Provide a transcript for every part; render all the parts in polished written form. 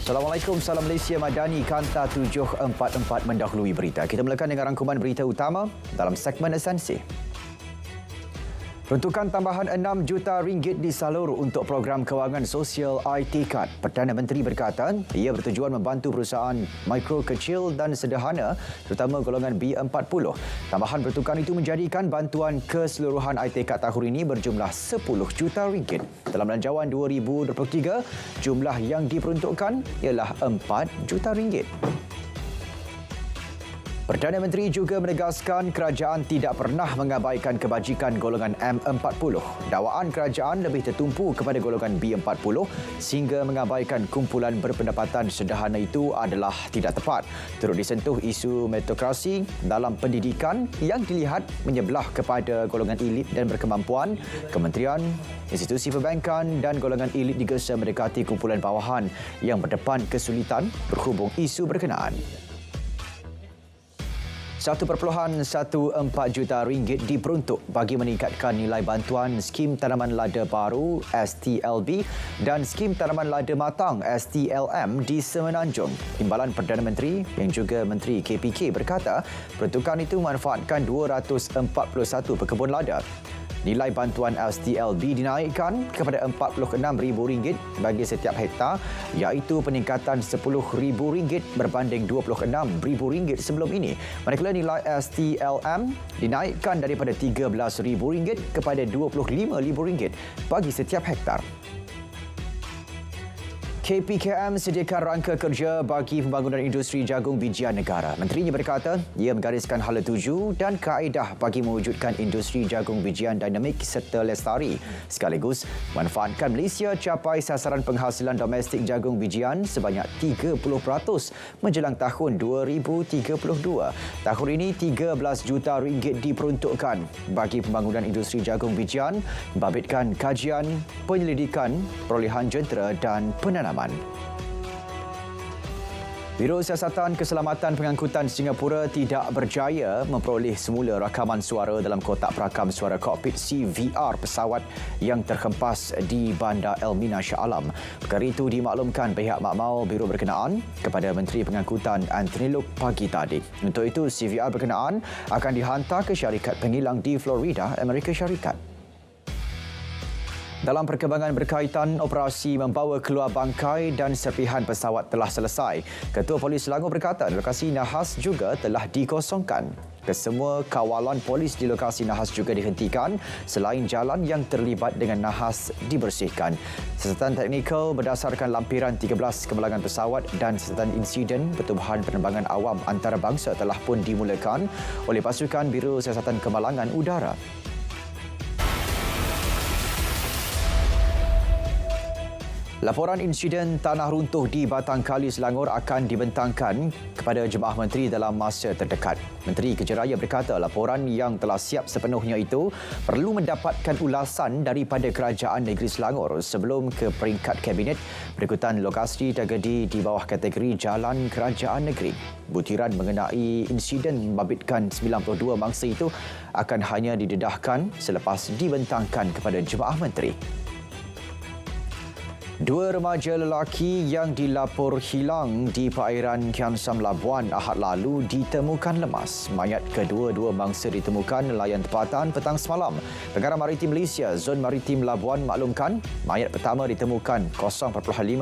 Assalamualaikum, salam Malaysia Madani, Kanta 744 mendahului berita. Kita mulakan dengan rangkuman berita utama dalam segmen esensi. Peruntukan tambahan RM6 juta disalur untuk program kewangan sosial iTCAD. Perdana Menteri berkata ia bertujuan membantu perusahaan mikro, kecil dan sederhana terutama golongan B40. Tambahan peruntukan itu menjadikan bantuan keseluruhan iTCAD tahun ini berjumlah RM10 juta. Dalam belanjawan 2023, jumlah yang diperuntukkan ialah RM4 juta. Perdana Menteri juga menegaskan kerajaan tidak pernah mengabaikan kebajikan golongan M40. Dakwaan kerajaan lebih tertumpu kepada golongan B40 sehingga mengabaikan kumpulan berpendapatan sederhana itu adalah tidak tepat. Turut disentuh isu meritokrasi dalam pendidikan yang dilihat menyebelah kepada golongan elit dan berkemampuan. Kementerian, institusi perbankan dan golongan elit digesa mendekati kumpulan bawahan yang berdepan kesulitan berhubung isu berkenaan. RM1.14 juta diperuntuk bagi meningkatkan nilai bantuan Skim Tanaman Lada Baru STLB dan Skim Tanaman Lada Matang STLM di Semenanjung. Timbalan Perdana Menteri yang juga Menteri KPK berkata peruntukan itu memanfaatkan 241 pekebun lada. Nilai bantuan STLB dinaikkan kepada RM46,000 bagi setiap hektar iaitu peningkatan RM10,000 berbanding RM26,000 sebelum ini. Manakala nilai STLM dinaikkan daripada RM13,000 kepada RM25,000 bagi setiap hektar. KPKM sediakan rangka kerja bagi pembangunan industri jagung bijian negara. Menterinya berkata ia menggariskan hala tuju dan kaedah bagi mewujudkan industri jagung bijian dinamik serta lestari. Sekaligus manfaatkan Malaysia capai sasaran penghasilan domestik jagung bijian sebanyak 30% menjelang tahun 2032. Tahun ini RM13 juta diperuntukkan bagi pembangunan industri jagung bijian, membabitkan kajian, penyelidikan, perolehan jentera dan penanaman. Biro Siasatan Keselamatan Pengangkutan Singapura tidak berjaya memperoleh semula rakaman suara dalam kotak perakam suara kokpit CVR pesawat yang terhempas di Bandar Elmina Shah Alam. Perkara itu dimaklumkan pihak makmal biro berkenaan kepada Menteri Pengangkutan Anthony Loke pagi tadi. Untuk itu, CVR berkenaan akan dihantar ke syarikat penghilang di Florida, Amerika Syarikat. Dalam perkembangan berkaitan operasi membawa keluar bangkai dan serpihan pesawat telah selesai. Ketua Polis Selangor berkata lokasi nahas juga telah dikosongkan. Kesemua kawalan polis di lokasi nahas juga dihentikan selain jalan yang terlibat dengan nahas dibersihkan. Siasatan teknikal berdasarkan lampiran 13 kemalangan pesawat dan siasatan insiden pertubuhan penerbangan awam antarabangsa telah pun dimulakan oleh pasukan Biro Siasatan Kemalangan Udara. Laporan insiden tanah runtuh di Batang Kali Selangor akan dibentangkan kepada Jemaah Menteri dalam masa terdekat. Menteri Kejaraya berkata laporan yang telah siap sepenuhnya itu perlu mendapatkan ulasan daripada Kerajaan Negeri Selangor sebelum ke peringkat Kabinet berikutan lokasi tragedi di bawah kategori Jalan Kerajaan Negeri. Butiran mengenai insiden membabitkan 92 mangsa itu akan hanya didedahkan selepas dibentangkan kepada Jemaah Menteri. Dua remaja lelaki yang dilapor hilang di perairan Kian Sam Labuan Ahad lalu ditemukan lemas. Mayat kedua-dua mangsa ditemukan nelayan tempatan petang semalam. Pengarah Maritim Malaysia Zon Maritim Labuan maklumkan mayat pertama ditemukan 0.5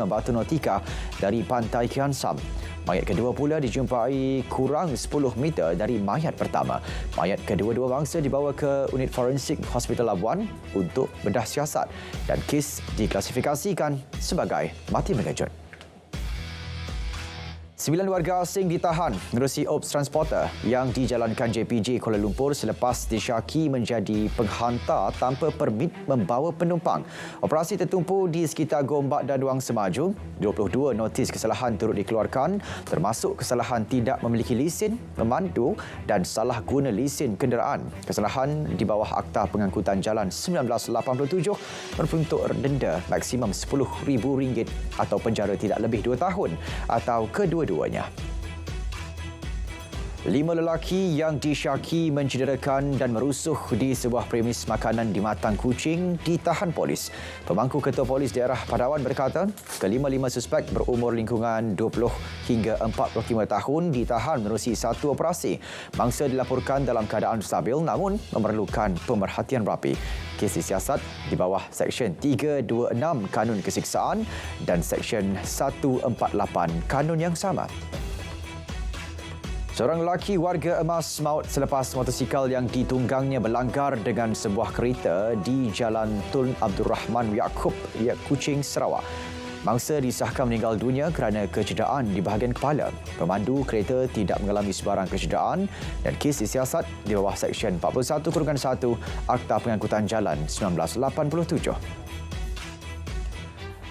batu nautika dari pantai Kian Sam. Mayat kedua pula dijumpai kurang 10 meter dari mayat pertama. Mayat kedua-dua bangsa dibawa ke unit forensik Hospital Labuan untuk bedah siasat dan kes diklasifikasikan sebagai mati mengejut. 9 warga asing ditahan menerusi Ops Transporter yang dijalankan JPJ Kuala Lumpur selepas disyaki menjadi penghantar tanpa permit membawa penumpang. Operasi tertumpu di sekitar Gombak dan Wang Semaju. 22 notis kesalahan turut dikeluarkan termasuk kesalahan tidak memiliki lesen memandu dan salah guna lesen kenderaan. Kesalahan di bawah Akta Pengangkutan Jalan 1987 berbentuk denda maksimum RM10,000 atau penjara tidak lebih 2 tahun atau kedua-duanya. 5 lelaki yang disyaki mencederakan dan merusuh di sebuah premis makanan di Matang, Kuching ditahan polis. Pemangku Ketua Polis Daerah Padawan berkata, kelima-lima suspek berumur lingkungan 20 hingga 45 tahun ditahan menerusi satu operasi. Mangsa dilaporkan dalam keadaan stabil namun memerlukan pemerhatian rapi. Kes disiasat di bawah Seksyen 326 Kanun Kesiksaan dan Seksyen 148 Kanun yang sama. Seorang lelaki warga Emas maut selepas motosikal yang ditunggangnya berlanggar dengan sebuah kereta di Jalan Tun Abdul Rahman Yaakob, Kuching, Sarawak. Mangsa disahkan meninggal dunia kerana kecederaan di bahagian kepala. Pemandu kereta tidak mengalami sebarang kecederaan dan kes disiasat di bawah Seksyen 41-1 Akta Pengangkutan Jalan 1987.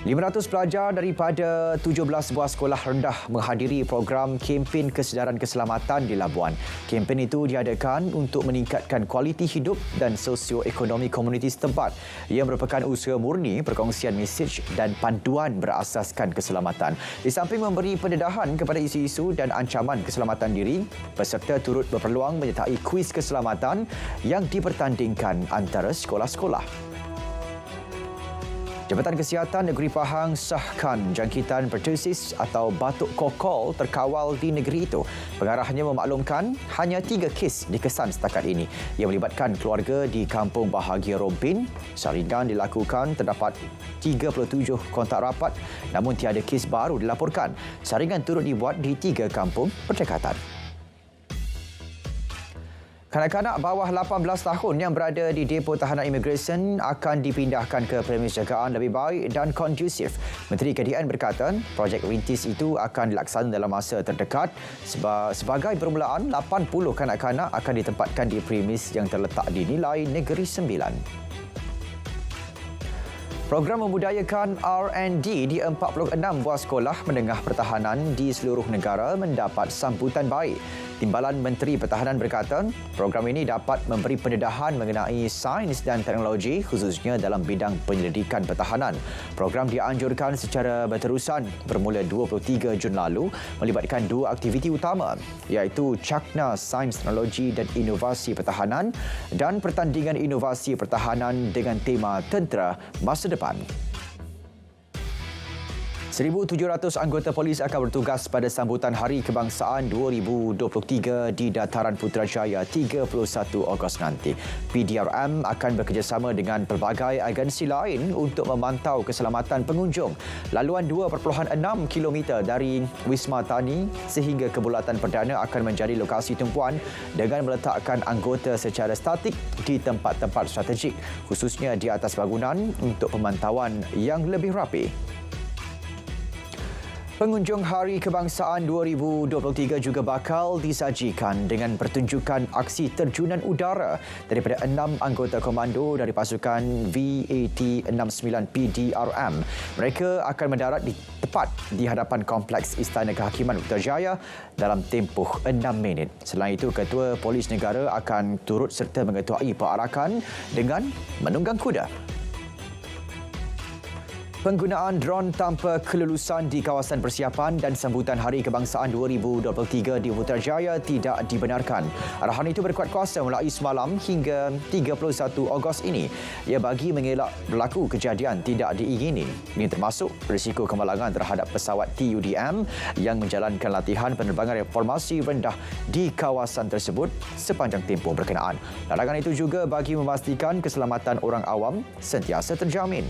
500 pelajar daripada 17 buah sekolah rendah menghadiri program kempen kesedaran keselamatan di Labuan. Kempen itu diadakan untuk meningkatkan kualiti hidup dan sosioekonomi komuniti setempat. Ia merupakan usaha murni perkongsian mesej dan panduan berasaskan keselamatan. Di samping memberi pendedahan kepada isu-isu dan ancaman keselamatan diri, peserta turut berpeluang menyertai kuis keselamatan yang dipertandingkan antara sekolah-sekolah. Jabatan Kesihatan Negeri Pahang sahkan jangkitan pertusis atau batuk kokol terkawal di negeri itu. Pengarahnya memaklumkan hanya 3 kes dikesan setakat ini. Ia melibatkan keluarga di Kampung Bahagia Robin. Saringan dilakukan terdapat 37 kontak rapat namun tiada kes baru dilaporkan. Saringan turut dibuat di 3 kampung berdekatan. Kanak-kanak bawah 18 tahun yang berada di depo tahanan imigresen akan dipindahkan ke premis jagaan lebih baik dan kondusif. Menteri KDN berkata, projek rintis itu akan dilaksanakan dalam masa terdekat. Sebagai permulaan, 80 kanak-kanak akan ditempatkan di premis yang terletak di Nilai Negeri Sembilan. Program membudayakan R&D di 46 buah sekolah menengah pertahanan di seluruh negara mendapat sambutan baik. Timbalan Menteri Pertahanan berkata, program ini dapat memberi pendedahan mengenai sains dan teknologi khususnya dalam bidang penyelidikan pertahanan. Program dianjurkan secara berterusan bermula 23 Jun lalu melibatkan 2 aktiviti utama iaitu Cakna Sains Teknologi dan Inovasi Pertahanan dan Pertandingan Inovasi Pertahanan dengan tema Tentera Masa Depan. 1,700 anggota polis akan bertugas pada sambutan Hari Kebangsaan 2023 di Dataran Putrajaya 31 Ogos nanti. PDRM akan bekerjasama dengan pelbagai agensi lain untuk memantau keselamatan pengunjung. Laluan 2.6 km dari Wisma Tani sehingga ke Bulatan Perdana akan menjadi lokasi tumpuan dengan meletakkan anggota secara statik di tempat-tempat strategik, khususnya di atas bangunan untuk pemantauan yang lebih rapi. Pengunjung Hari Kebangsaan 2023 juga bakal disajikan dengan pertunjukan aksi terjunan udara daripada 6 anggota komando dari pasukan VAT-69 PDRM. Mereka akan mendarat tepat di hadapan Kompleks Istana Kehakiman Putrajaya dalam tempoh 6 minit. Selain itu, Ketua Polis Negara akan turut serta mengetuai perarakan dengan menunggang kuda. Penggunaan dron tanpa kelulusan di kawasan persiapan dan sambutan Hari Kebangsaan 2023 di Putrajaya tidak dibenarkan. Arahan itu berkuat kuasa mulai semalam hingga 31 Ogos ini. Ia bagi mengelak berlaku kejadian tidak diingini. Ini termasuk risiko kemalangan terhadap pesawat TUDM yang menjalankan latihan penerbangan reformasi rendah di kawasan tersebut sepanjang tempoh berkenaan. Larangan itu juga bagi memastikan keselamatan orang awam sentiasa terjamin.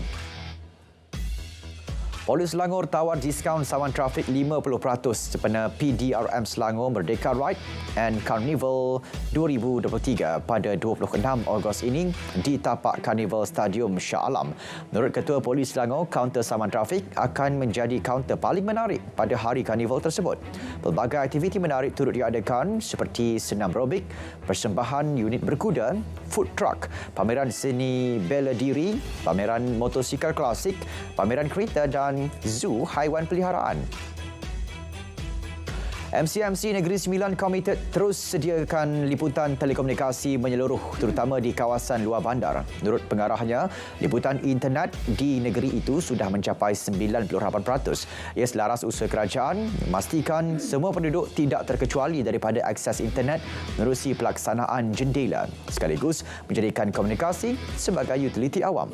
Polis Selangor tawar diskaun sawan trafik 50% sempena PDRM Selangor Merdeka Ride and Carnival 2023 pada 26 Ogos ini di tapak Carnival Stadium Shah Alam. Menurut Ketua Polis Selangor, kaunter saman trafik akan menjadi kaunter paling menarik pada hari Carnival tersebut. Pelbagai aktiviti menarik turut diadakan seperti senam aerobik, persembahan unit berkuda, food truck, pameran seni bela diri, pameran motosikal klasik, pameran kereta dan zoo haiwan peliharaan. MCMC Negeri Sembilan komited terus sediakan liputan telekomunikasi menyeluruh terutama di kawasan luar bandar. Menurut pengarahnya, liputan internet di negeri itu sudah mencapai 98%. Ia selaras usaha kerajaan memastikan semua penduduk tidak terkecuali daripada akses internet menerusi pelaksanaan jendela sekaligus menjadikan komunikasi sebagai utiliti awam.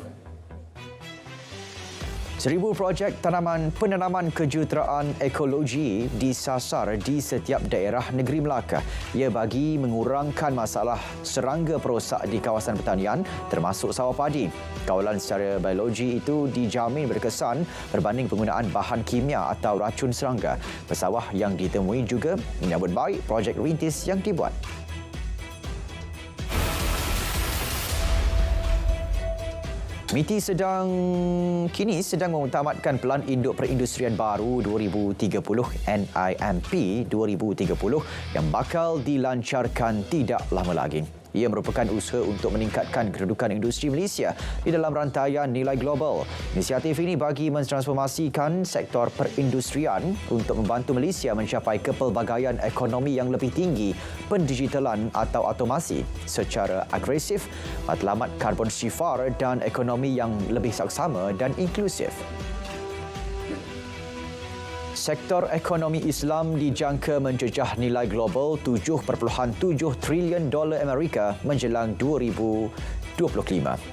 1,000 projek penanaman kejuruteraan ekologi disasar di setiap daerah negeri Melaka. Ia bagi mengurangkan masalah serangga perosak di kawasan pertanian termasuk sawah padi. Kawalan secara biologi itu dijamin berkesan berbanding penggunaan bahan kimia atau racun serangga. Pesawah yang ditemui juga menyambut baik projek rintis yang dibuat. MITI kini sedang mengutamatkan Pelan Induk Perindustrian Baru 2030 NIMP 2030 yang bakal dilancarkan tidak lama lagi. Ia merupakan usaha untuk meningkatkan kedudukan industri Malaysia di dalam rantaian nilai global. Inisiatif ini bagi mentransformasikan sektor perindustrian untuk membantu Malaysia mencapai kepelbagaian ekonomi yang lebih tinggi, pendigitalan atau automasi secara agresif, matlamat karbon sifar dan ekonomi yang lebih saksama dan inklusif. Sektor ekonomi Islam dijangka menjejah nilai global $7.7 trilion Amerika menjelang 2025.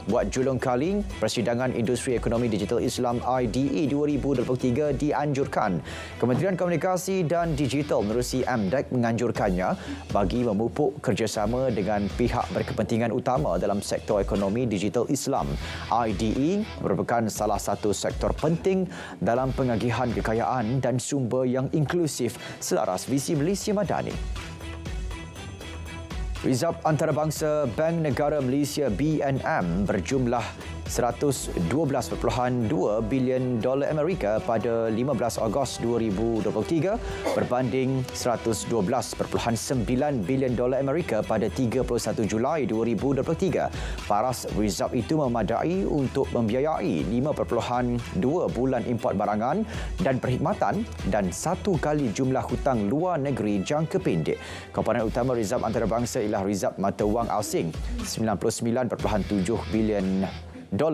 Buat julung kali, Persidangan Industri Ekonomi Digital Islam IDE 2023 dianjurkan. Kementerian Komunikasi dan Digital menerusi MDEC menganjurkannya bagi memupuk kerjasama dengan pihak berkepentingan utama dalam sektor ekonomi digital Islam. IDE merupakan salah satu sektor penting dalam pengagihan kekayaan dan sumber yang inklusif selaras visi Malaysia Madani. Rizab Antarabangsa Bank Negara Malaysia BNM berjumlah $112.2 bilion Amerika pada 15 Ogos 2023 berbanding $112.9 bilion Amerika pada 31 Julai 2023. Paras Rizab itu memadai untuk membiayai 5.2 bulan import barangan dan perkhidmatan dan 1 kali jumlah hutang luar negeri jangka pendek. Komponen utama Rizab Antarabangsa ialah Rizab Mata Wang Asing $99.7 bilion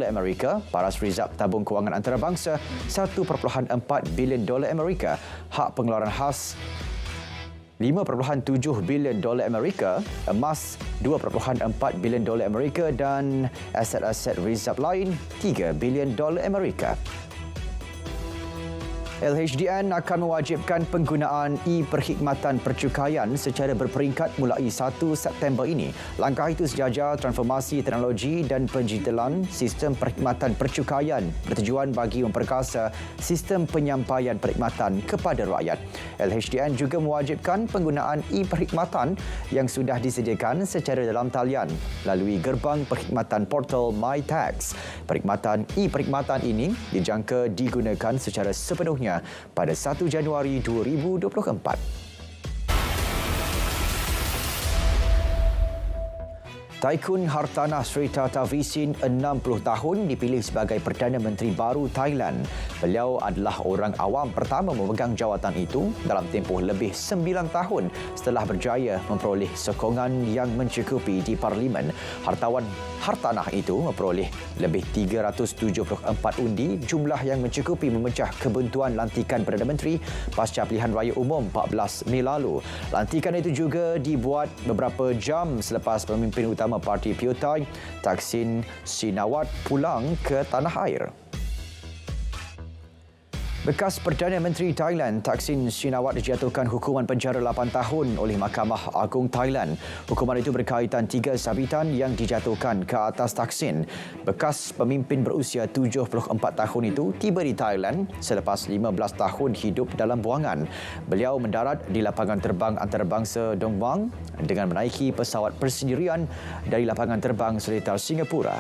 Amerika, paras Rizab Tabung Kewangan Antarabangsa $1.4 bilion Amerika, hak pengeluaran khas $5.7 bilion Amerika, emas $2.4 bilion Amerika dan aset-aset Rizab lain $3 bilion Amerika. LHDN akan mewajibkan penggunaan e-perkhidmatan percukaian secara berperingkat mulai 1 September ini. Langkah itu sejajar transformasi teknologi dan pendigitalan sistem perkhidmatan percukaian bertujuan bagi memperkasa sistem penyampaian perkhidmatan kepada rakyat. LHDN juga mewajibkan penggunaan e-perkhidmatan yang sudah disediakan secara dalam talian melalui gerbang perkhidmatan portal MyTax. Perkhidmatan e-perkhidmatan ini dijangka digunakan secara sepenuhnya pada 1 Januari 2024. Taikun hartanah Srettha Thavisin 60 tahun dipilih sebagai Perdana Menteri baru Thailand. Beliau adalah orang awam pertama memegang jawatan itu dalam tempoh lebih 9 tahun setelah berjaya memperoleh sokongan yang mencukupi di Parlimen. Hartawan hartanah itu memperoleh lebih 374 undi, jumlah yang mencukupi memecah kebuntuan lantikan Perdana Menteri pasca pilihan raya umum 14 Mei lalu. Lantikan itu juga dibuat beberapa jam selepas pemimpin utama Parti Pheu Thai, Thaksin Shinawatra pulang ke tanah air. Bekas Perdana Menteri Thailand Thaksin Shinawatra dijatuhkan hukuman penjara 8 tahun oleh Mahkamah Agung Thailand. Hukuman itu berkaitan 3 sabitan yang dijatuhkan ke atas Thaksin. Bekas pemimpin berusia 74 tahun itu tiba di Thailand selepas 15 tahun hidup dalam buangan. Beliau mendarat di lapangan terbang antarabangsa Dong Muang dengan menaiki pesawat persendirian dari lapangan terbang Seletar Singapura.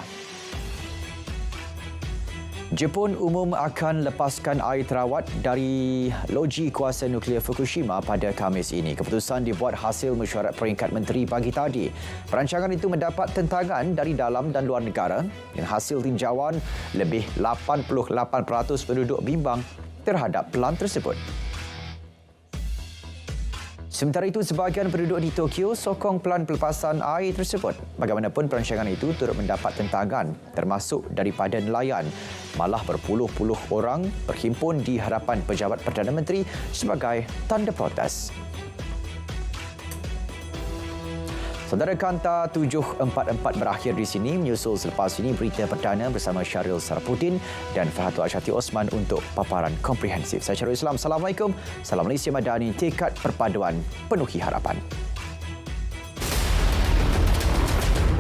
Jepun umum akan lepaskan air terawat dari loji kuasa nuklear Fukushima pada Khamis ini. Keputusan dibuat hasil mesyuarat peringkat menteri pagi tadi. Perancangan itu mendapat tentangan dari dalam dan luar negara dengan hasil tinjauan lebih 88% penduduk bimbang terhadap pelan tersebut. Sementara itu, sebahagian penduduk di Tokyo sokong pelan pelepasan air tersebut. Bagaimanapun, perancangan itu turut mendapat tentangan, termasuk daripada nelayan. Malah berpuluh-puluh orang berhimpun di hadapan pejabat Perdana Menteri sebagai tanda protes. Saudara, Kanta 744 berakhir di sini. Menyusul selepas ini berita perdana bersama Syahril Sarapuddin dan Fahatul Asyati Osman untuk paparan komprehensif. Saya Syarul Islam. Assalamualaikum. Salam Malaysia Madani. Tekad perpaduan penuhi harapan.